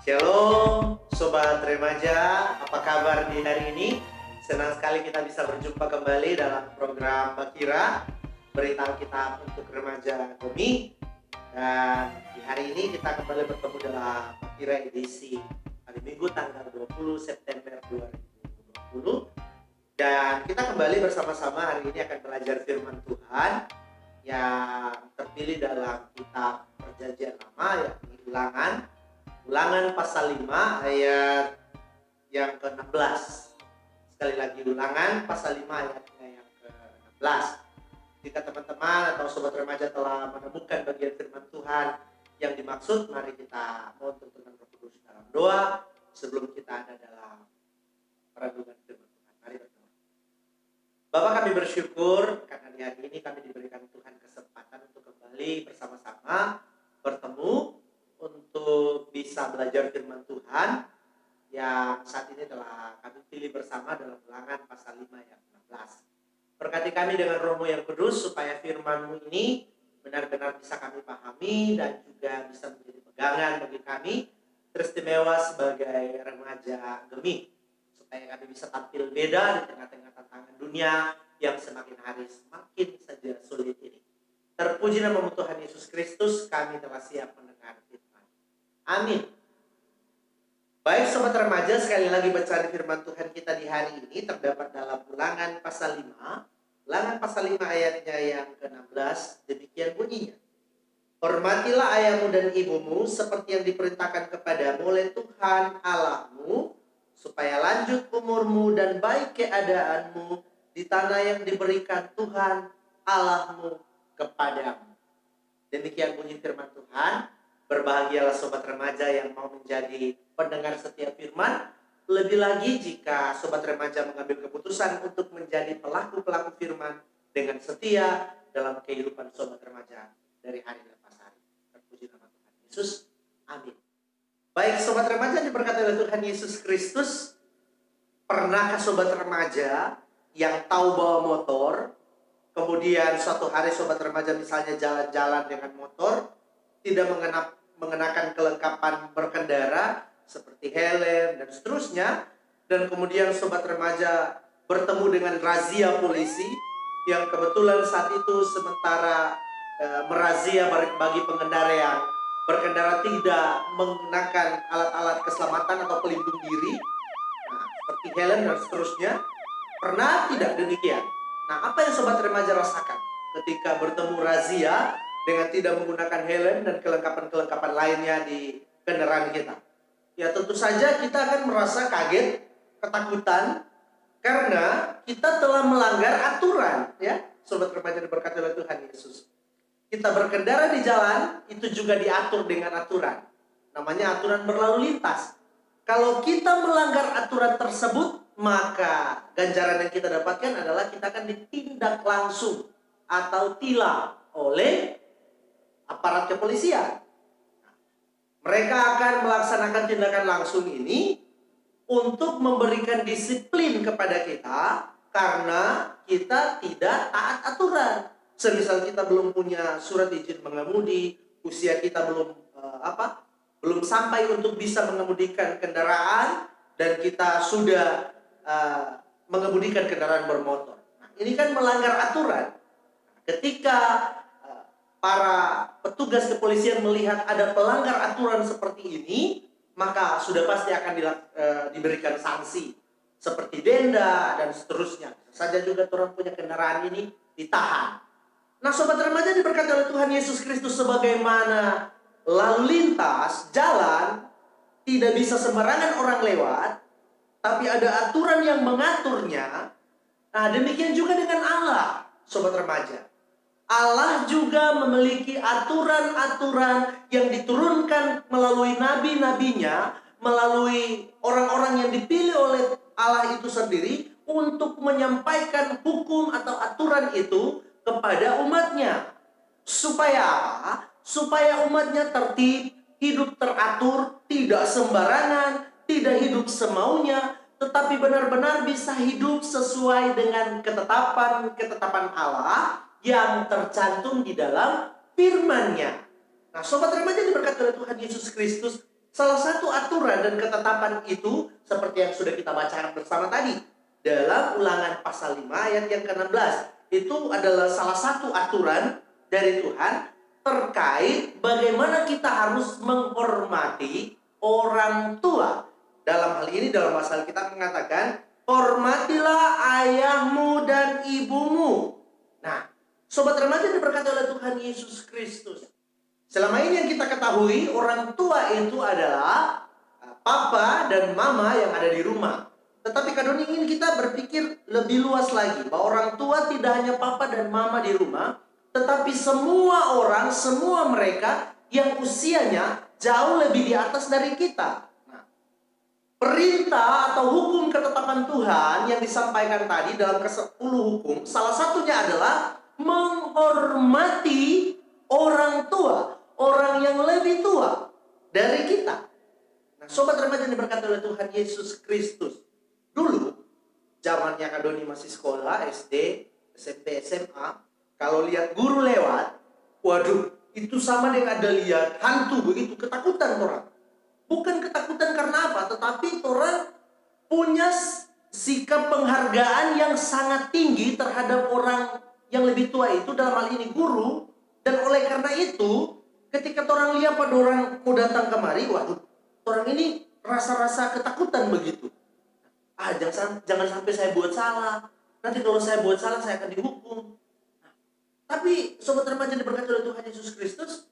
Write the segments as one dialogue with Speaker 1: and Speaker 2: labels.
Speaker 1: Shalom Sobat Remaja, apa kabar di hari ini? Senang sekali kita bisa berjumpa kembali dalam program Bakira, berita Alkitab untuk remaja Gemi. Dan di hari ini kita kembali bertemu dalam Bakira edisi hari Minggu tanggal 20 September 2020. Dan kita kembali bersama-sama hari ini akan belajar firman Tuhan yang terpilih dalam kitab Perjanjian Lama, yakni Ulangan pasal 5 ayat yang ke-16. Sekali lagi, Ulangan pasal 5 ayatnya yang ke-16. Jika teman-teman atau sobat remaja telah menemukan bagian firman Tuhan yang dimaksud, mari kita mohon tuntunan Roh Kudus dalam doa sebelum kita ada dalam perenungan firman Tuhan. Mari berdoa. Bapa, kami bersyukur karena di hari ini kami diberikan Tuhan kesempatan untuk kembali bersama-sama bertemu untuk bisa belajar firman Tuhan yang saat ini telah kami pilih bersama dalam Ulangan pasal 5 ayat 16. Berkati kami dengan Roh-Mu yang kudus supaya firman-Mu ini benar-benar bisa kami pahami dan juga bisa menjadi pegangan bagi kami teristimewa sebagai remaja Gemi, supaya kami bisa tampil beda di tengah-tengah tantangan dunia yang semakin hari semakin saja sulit ini. Terpuji nama Tuhan Yesus Kristus, kami telah siap mendengar firman. Amin. Baik sobat remaja, sekali lagi bacaan firman Tuhan kita di hari ini terdapat dalam Ulangan pasal 5. Ulangan pasal 5 ayatnya yang ke-16, demikian bunyinya. Hormatilah ayahmu dan ibumu seperti yang diperintahkan kepadamu oleh Tuhan Allahmu, supaya lanjut umurmu dan baik keadaanmu di tanah yang diberikan Tuhan Allahmu kepadamu. Demikian bunyi firman Tuhan. Berbahagialah sobat remaja yang mau menjadi pendengar setiap firman. Lebih lagi jika sobat remaja mengambil keputusan untuk menjadi pelaku-pelaku firman dengan setia dalam kehidupan sobat remaja dari hari lepas hari. Terpuji nama Tuhan Yesus. Amin. Baik sobat remaja diberkati oleh Tuhan Yesus Kristus. Pernahkah sobat remaja yang tahu bawa motor, kemudian suatu hari sobat remaja misalnya jalan-jalan dengan motor, tidak mengenakan kelengkapan berkendara seperti helm dan seterusnya, dan kemudian sobat remaja bertemu dengan razia polisi yang kebetulan saat itu sementara merazia bagi pengendara yang berkendara tidak menggunakan alat-alat keselamatan atau pelindung diri, seperti helm dan seterusnya. Pernah tidak demikian? Nah, apa yang sobat remaja rasakan ketika bertemu razia dengan tidak menggunakan helm dan kelengkapan-kelengkapan lainnya di kendaraan kita? Ya tentu saja kita akan merasa kaget, ketakutan, karena kita telah melanggar aturan, ya. Sobat remaja diberkati oleh Tuhan Yesus. Kita berkendara di jalan, itu juga diatur dengan aturan. Namanya aturan berlalu lintas. Kalau kita melanggar aturan tersebut, maka ganjaran yang kita dapatkan adalah kita akan ditindak langsung atau tilang oleh aparat kepolisian. Mereka akan melaksanakan tindakan langsung ini untuk memberikan disiplin kepada kita karena kita tidak taat aturan. Semisal kita belum punya surat izin mengemudi, usia kita belum sampai untuk bisa mengemudikan kendaraan, dan kita sudah mengemudikan kendaraan bermotor. Nah, ini kan melanggar aturan. Ketika para petugas kepolisian melihat ada pelanggar aturan seperti ini, maka sudah pasti akan diberikan sanksi seperti denda dan seterusnya. Saja juga orang punya kendaraan ini ditahan. Nah, sobat remaja diberkati oleh Tuhan Yesus Kristus, sebagaimana lalu lintas jalan tidak bisa sembarangan orang lewat, tapi ada aturan yang mengaturnya. Nah, demikian juga dengan Allah, sobat remaja. Allah juga memiliki aturan-aturan yang diturunkan melalui nabi-nabinya, melalui orang-orang yang dipilih oleh Allah itu sendiri untuk menyampaikan hukum atau aturan itu kepada umatnya. Supaya apa? Supaya umatnya tertib, hidup teratur, tidak sembarangan, tidak hidup semaunya, tetapi benar-benar bisa hidup sesuai dengan ketetapan Allah yang tercantum di dalam firman-Nya. Nah, sobat remaja diberkati oleh Tuhan Yesus Kristus, Salah satu aturan dan ketetapan itu seperti yang sudah kita bacakan bersama tadi dalam Ulangan pasal 5 ayat yang ke-16. Itu adalah salah satu aturan dari Tuhan terkait bagaimana kita harus menghormati orang tua. Dalam hal ini dalam pasal kita mengatakan, hormatilah ayahmu dan ibumu. Nah, sobat remaja diberkati oleh Tuhan Yesus Kristus. Selama ini yang kita ketahui, orang tua itu adalah papa dan mama yang ada di rumah. Tetapi kadang ingin kita berpikir lebih luas lagi, bahwa orang tua tidak hanya papa dan mama di rumah, tetapi semua orang, semua mereka yang usianya jauh lebih di atas dari kita. Nah, perintah atau hukum ketetapan Tuhan yang disampaikan tadi dalam ke-10 hukum, salah satunya adalah menghormati orang tua, orang yang lebih tua dari kita. Nah, sobat remaja yang diberkati oleh Tuhan Yesus Kristus. Dulu, zamannya Kak Doni masih sekolah, SD, SMP, SMA, kalau lihat guru lewat, waduh, itu sama dengan ada lihat hantu begitu, ketakutan orang. Bukan ketakutan karena apa, tetapi orang punya sikap penghargaan yang sangat tinggi terhadap orang yang lebih tua itu, dalam hal ini guru. Dan oleh karena itu, ketika orang lihat pada orang mau datang kemari, waduh, orang ini rasa-rasa ketakutan begitu. Jangan sampai saya buat salah. Nanti kalau saya buat salah, saya akan dihukum. Nah, tapi sobat remaja diberkati oleh Tuhan Yesus Kristus,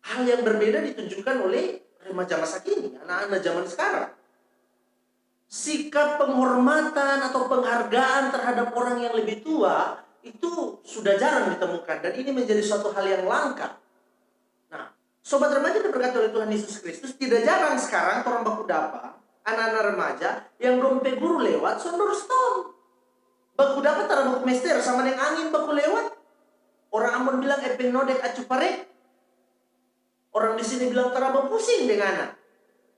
Speaker 1: hal yang berbeda ditunjukkan oleh remaja masa kini, anak-anak zaman sekarang. Sikap penghormatan atau penghargaan terhadap orang yang lebih tua itu sudah jarang ditemukan, dan ini menjadi suatu hal yang langka. Nah, sobat remaja diberkati oleh Tuhan Yesus Kristus, tidak jarang sekarang orang baku dapa, anak-anak remaja yang dompe guru lewat sondor stom. Baku dapa tara baku mester sama dengan angin baku lewat. Orang Ambon bilang epeng nodek acu parek. Orang di sini bilang tara baku pusing dengan.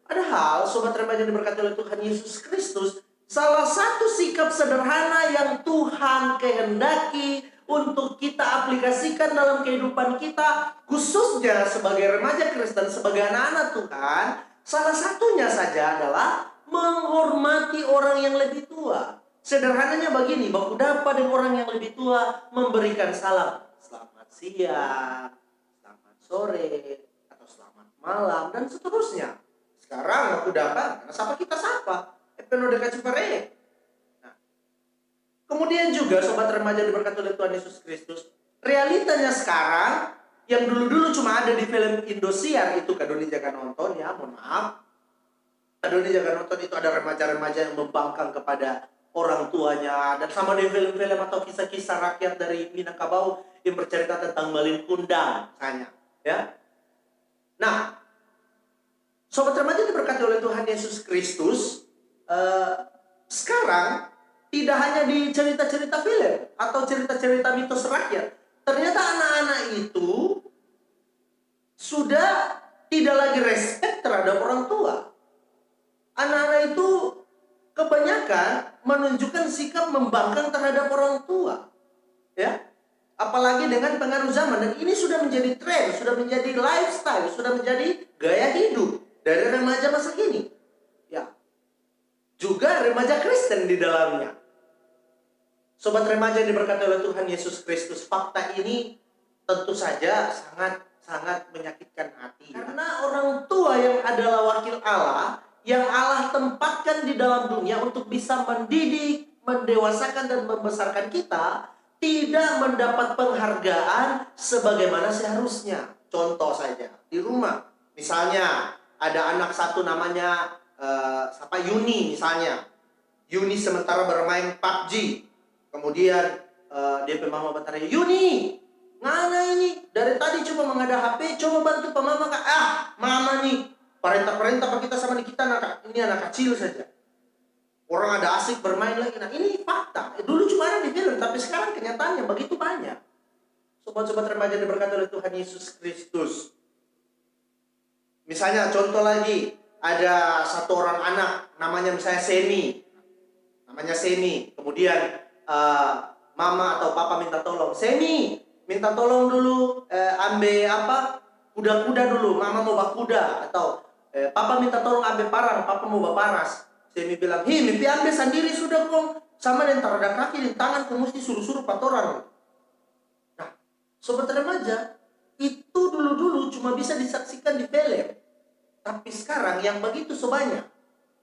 Speaker 1: Padahal sobat remaja diberkati oleh Tuhan Yesus Kristus, salah satu sikap sederhana yang Tuhan kehendaki untuk kita aplikasikan dalam kehidupan kita, khususnya sebagai remaja Kristen, sebagai anak-anak Tuhan, salah satunya saja adalah menghormati orang yang lebih tua. Sederhananya begini, baku dapa dengan orang yang lebih tua memberikan salam. Selamat siang, selamat sore, atau selamat malam, dan seterusnya. Sekarang baku dapa, siapa kita sapa? Nah, kemudian juga sobat remaja diberkati oleh Tuhan Yesus Kristus, realitanya sekarang yang dulu-dulu cuma ada di film Indosiar itu, Kak Doni jangan nonton ya, mohon maaf. Kak Doni jangan nonton itu ada remaja-remaja yang membangkang kepada orang tuanya, dan sama di film-film atau kisah-kisah rakyat dari Minangkabau yang bercerita tentang Malin Kundang misalnya, ya. Nah, sobat remaja diberkati oleh Tuhan Yesus Kristus, sekarang tidak hanya di cerita-cerita film atau cerita-cerita mitos rakyat. Ternyata anak-anak itu sudah tidak lagi respect terhadap orang tua. Anak-anak itu kebanyakan menunjukkan sikap membangkang terhadap orang tua. Ya. Apalagi dengan pengaruh zaman, dan ini sudah menjadi tren, sudah menjadi lifestyle, sudah menjadi gaya hidup dari remaja masa kini. Ya. Juga remaja Kristen di dalamnya. Sobat remaja diberkati oleh Tuhan Yesus Kristus, fakta ini tentu saja sangat menyakitkan hati. Karena orang tua yang adalah wakil Allah, yang Allah tempatkan di dalam dunia untuk bisa mendidik, mendewasakan dan membesarkan kita, tidak mendapat penghargaan sebagaimana seharusnya. Contoh saja, di rumah. Misalnya, ada anak satu namanya Yuni misalnya. Yuni sementara bermain PUBG. Kemudian dia mama bertanya, Yuni, ngana ini? Dari tadi cuma menghadap HP, coba bantu pak mama kak. Mama nih, perintah kita sama kita ini anak kecil saja. Orang ada asik bermain lagi. Nah ini fakta. Dulu cuma ada di film, tapi sekarang kenyataannya begitu banyak. Sobat-sobat remaja diberkati oleh Tuhan Yesus Kristus. Misalnya contoh lagi, ada satu orang anak namanya misalnya Semi. Kemudian mama atau papa minta tolong, Semi, minta tolong dulu ambil kuda-kuda dulu, mama mau bak kuda, atau Papa minta tolong ambil parang, papa mau baparas. Saya bilang, mimpi ambil sendiri sudah kong. Sama dengan tarada kaki di tangan, kong mesti suruh-suruh patoran. Nah, sobat remaja, itu dulu-dulu cuma bisa disaksikan di film. Tapi sekarang yang begitu sebanyak.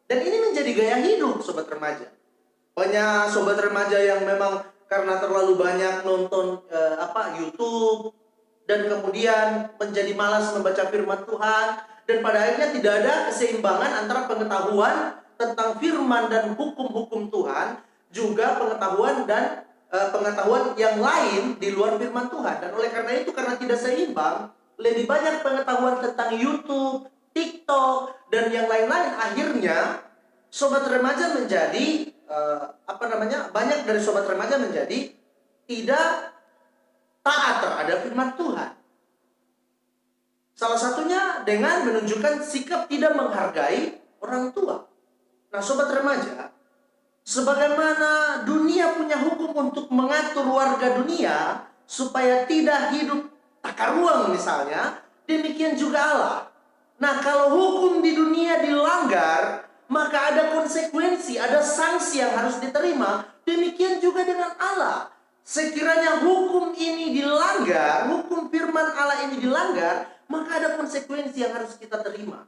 Speaker 1: Dan ini menjadi gaya hidup sobat remaja. Banyak sobat remaja yang memang karena terlalu banyak nonton YouTube dan kemudian menjadi malas membaca firman Tuhan, dan pada akhirnya tidak ada keseimbangan antara pengetahuan tentang firman dan hukum-hukum Tuhan, juga pengetahuan dan pengetahuan yang lain di luar firman Tuhan. Dan oleh karena itu, karena tidak seimbang, lebih banyak pengetahuan tentang YouTube, TikTok, dan yang lain-lain, akhirnya sobat remaja menjadi banyak dari sobat remaja menjadi tidak taat terhadap firman Tuhan. Salah satunya dengan menunjukkan sikap tidak menghargai orang tua. Nah, sobat remaja, sebagaimana dunia punya hukum untuk mengatur warga dunia supaya tidak hidup takaruang misalnya, demikian juga Allah. Nah, kalau hukum di dunia dilanggar, maka ada konsekuensi, ada sanksi yang harus diterima. Demikian juga dengan Allah. Sekiranya hukum ini dilanggar, hukum firman Allah ini dilanggar, maka ada konsekuensi yang harus kita terima.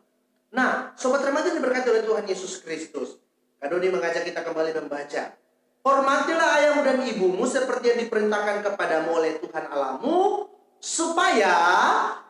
Speaker 1: Nah, sobat remaja diberkati oleh Tuhan Yesus Kristus. Kadoni mengajak kita kembali membaca. Hormatilah ayahmu dan ibumu seperti yang diperintahkan kepadamu oleh Tuhan Allahmu, supaya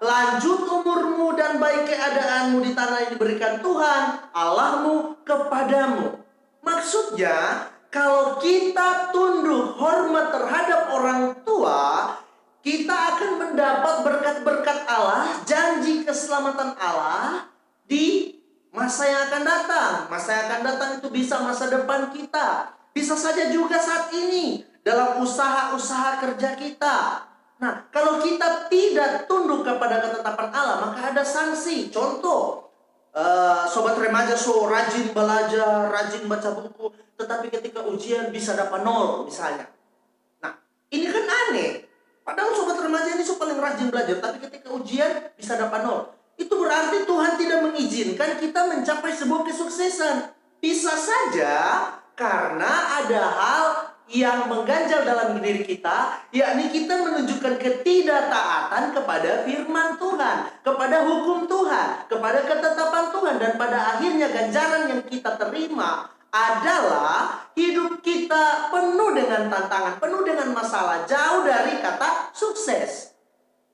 Speaker 1: lanjut umurmu dan baik keadaanmu di tanah yang diberikan Tuhan Allahmu kepadamu. Maksudnya, kalau kita tunduk hormat terhadap orang tua, kita akan mendapat berkat-berkat Allah, janji keselamatan Allah di masa yang akan datang. Masa yang akan datang itu bisa masa depan kita, bisa saja juga saat ini dalam usaha-usaha kerja kita. Nah, kalau kita tidak tunduk kepada ketetapan Allah, maka ada sanksi. Contoh, sobat remaja rajin belajar, rajin baca buku, tetapi ketika ujian bisa dapat 0 misalnya. Nah, ini kan aneh. Padahal sobat remaja ini paling rajin belajar, tapi ketika ujian bisa dapat 0. Itu berarti Tuhan tidak mengizinkan kita mencapai sebuah kesuksesan. Bisa saja karena ada hal yang mengganjal dalam diri kita, yakni kita menunjukkan ketidaktaatan kepada firman Tuhan, kepada hukum Tuhan, kepada ketetapan Tuhan, dan pada akhirnya ganjaran yang kita terima adalah hidup kita penuh dengan tantangan, penuh dengan masalah, jauh dari kata sukses.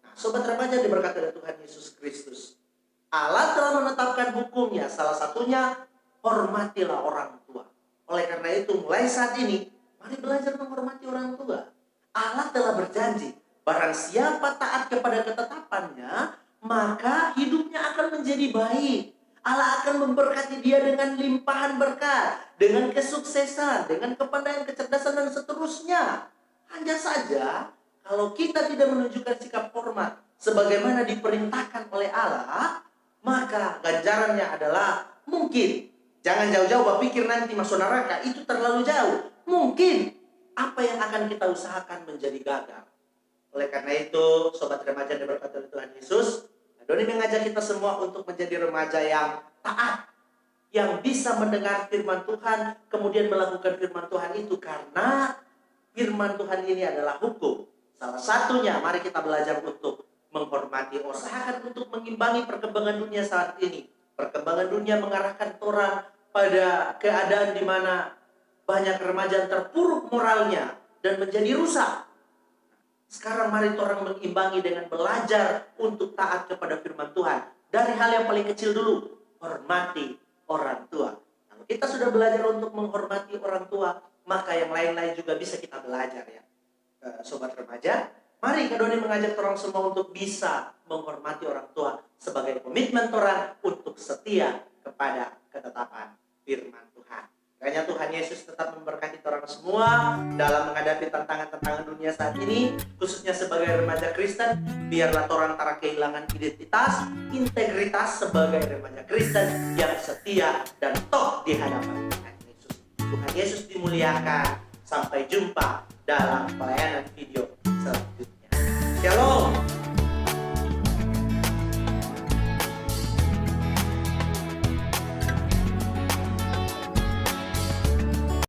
Speaker 1: Nah, sobat remaja diberkati oleh Tuhan Yesus Kristus. Allah telah menetapkan hukumnya, salah satunya hormatilah orang tua. Oleh karena itu, mulai saat ini mari belajar menghormati orang tua. Allah telah berjanji, barang siapa taat kepada ketetapannya, maka hidupnya akan menjadi baik. Allah akan memberkati dia dengan limpahan berkat, dengan kesuksesan, dengan kepandaian, kecerdasan, dan seterusnya. Hanya saja, kalau kita tidak menunjukkan sikap hormat sebagaimana diperintahkan oleh Allah, maka ganjarannya adalah mungkin, jangan jauh-jauh berpikir nanti masuk neraka, itu terlalu jauh. Mungkin apa yang akan kita usahakan menjadi gagal. Oleh karena itu, sobat remaja yang diberkati oleh Tuhan Yesus, Doni mengajak kita semua untuk menjadi remaja yang taat, yang bisa mendengar firman Tuhan, kemudian melakukan firman Tuhan itu, karena firman Tuhan ini adalah hukum. Salah satunya, mari kita belajar untuk menghormati, usahakan untuk mengimbangi perkembangan dunia saat ini. Perkembangan dunia mengarahkan orang pada keadaan di mana banyak remaja terpuruk moralnya dan menjadi rusak. Sekarang mari orang mengimbangi dengan belajar untuk taat kepada firman Tuhan. Dari hal yang paling kecil dulu, hormati orang tua. Kalau kita sudah belajar untuk menghormati orang tua, maka yang lain-lain juga bisa kita belajar ya. Sobat remaja, mari Kak Doni mengajak orang semua untuk bisa menghormati orang tua sebagai komitmen orang untuk setia kepada ketetapan firman Tuhan. Kiranya Tuhan Yesus tetap memberkati orang semua dalam menghadapi tantangan-tantangan dunia saat ini, khususnya sebagai remaja Kristen. Biarlah orang tak kehilangan identitas, integritas sebagai remaja Kristen yang setia dan toh di hadapan Tuhan Yesus. Tuhan Yesus dimuliakan. Sampai jumpa dalam pelayanan video selanjutnya. Shalom.